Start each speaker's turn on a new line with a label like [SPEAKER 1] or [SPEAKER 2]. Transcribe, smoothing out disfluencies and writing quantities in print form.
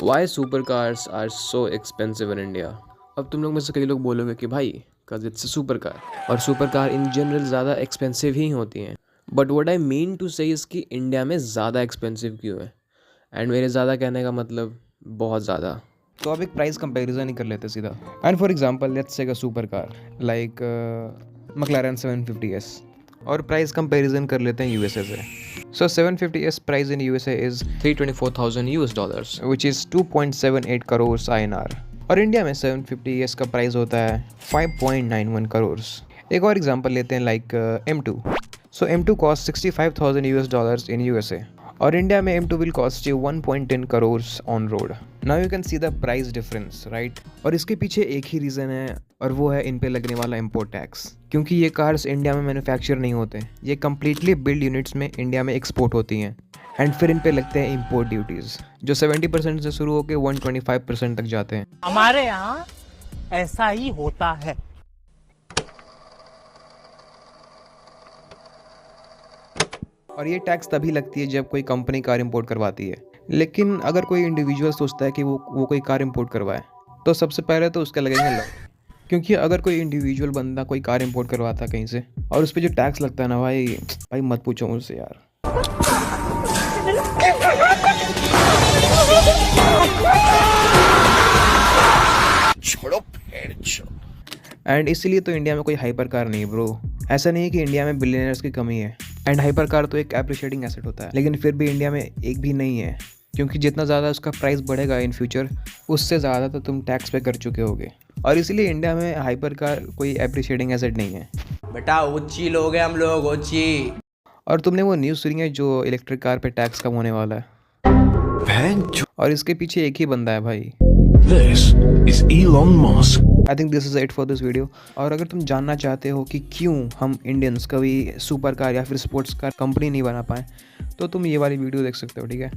[SPEAKER 1] Y super cars are so expensive in India. अब तुम लोग में से कई लोग बोलोगे कि भाई कज इट्स सुपर कार, और सुपर कार इन जनरल ज़्यादा एक्सपेंसिव ही होती हैं। But what I mean to say is कि इंडिया में ज़्यादा एक्सपेंसिव क्यों है। एंड मेरे ज़्यादा कहने का मतलब बहुत ज़्यादा। तो अब एक प्राइस कंपैरिजन ही कर लेते सीधा। And for example let's take a super car like McLaren 750S, और प्राइस कंपैरिजन कर लेते हैं यूएसए से। सो 750S price in USA is $324,000 which is 2.78 crore INR, और इंडिया में 750S का प्राइस होता है 5.91 करोड़। एक और एग्जांपल लेते हैं like M2। So M2 cost $65,000 in USA, और इंडिया में M2 will cost you 1.10 crore on road. Now you can see the price difference, right. और इसके पीछे एक ही रीज़न है, और वो है इन पे लगने वाला इम्पोर्ट टैक्स। क्योंकि ये कार्स इंडिया में मैन्युफैक्चर नहीं होते, ये कम्प्लीटली बिल्ड यूनिट्स में इंडिया में एक्सपोर्ट होती हैं। एंड फिर इन पे लगते हैं इम्पोर्ट ड्यूटीज़, जो 70% से शुरू होकर 125% तक जाते हैं।
[SPEAKER 2] हमारे यहाँ ऐसा ही होता है।
[SPEAKER 1] और ये टैक्स तभी लगती है जब कोई कंपनी कार इंपोर्ट करवाती है। लेकिन अगर कोई इंडिविजुअल सोचता है कि वो कोई कार इंपोर्ट करवाए, तो सबसे पहले तो उसका लगेगा लॉ। क्योंकि अगर कोई इंडिविजुअल बंदा कोई कार इंपोर्ट करवाता है कहीं से, और उस पर जो टैक्स लगता है ना भाई मत पूछो मुझसे यार। छोड़ो एंड इसीलिए तो इंडिया में कोई हाइपर कार नहीं है ब्रो। ऐसा नहीं है कि इंडिया में बिलियनर्स की कमी है, एंड हाइपर कार तो एक एप्रिशिएटिंग एसेट होता है, लेकिन फिर भी इंडिया में एक भी नहीं है। क्योंकि जितना ज़्यादा उसका प्राइस बढ़ेगा इन फ्यूचर, उससे ज़्यादा तो तुम टैक्स पे कर चुके होगे, और इसीलिए इंडिया में हाइपर कार कोई एप्रिशिएटिंग एसेट नहीं है।
[SPEAKER 3] बेटा ऊंची लोग हैं हम लोग, ऊंची।
[SPEAKER 1] और तुमने वो न्यूज़ सुनी है जो इलेक्ट्रिक कार पे टैक्स कम होने वाला है? और इसके पीछे एक ही बंदा है भाई।
[SPEAKER 4] This is Elon Musk.
[SPEAKER 1] I think this is it for this video. और अगर तुम जानना चाहते हो कि क्यों हम इंडियंस कभी सुपर कार या फिर स्पोर्ट्स कार कंपनी नहीं बना पाए, तो तुम ये वाली वीडियो देख सकते हो, ठीक है।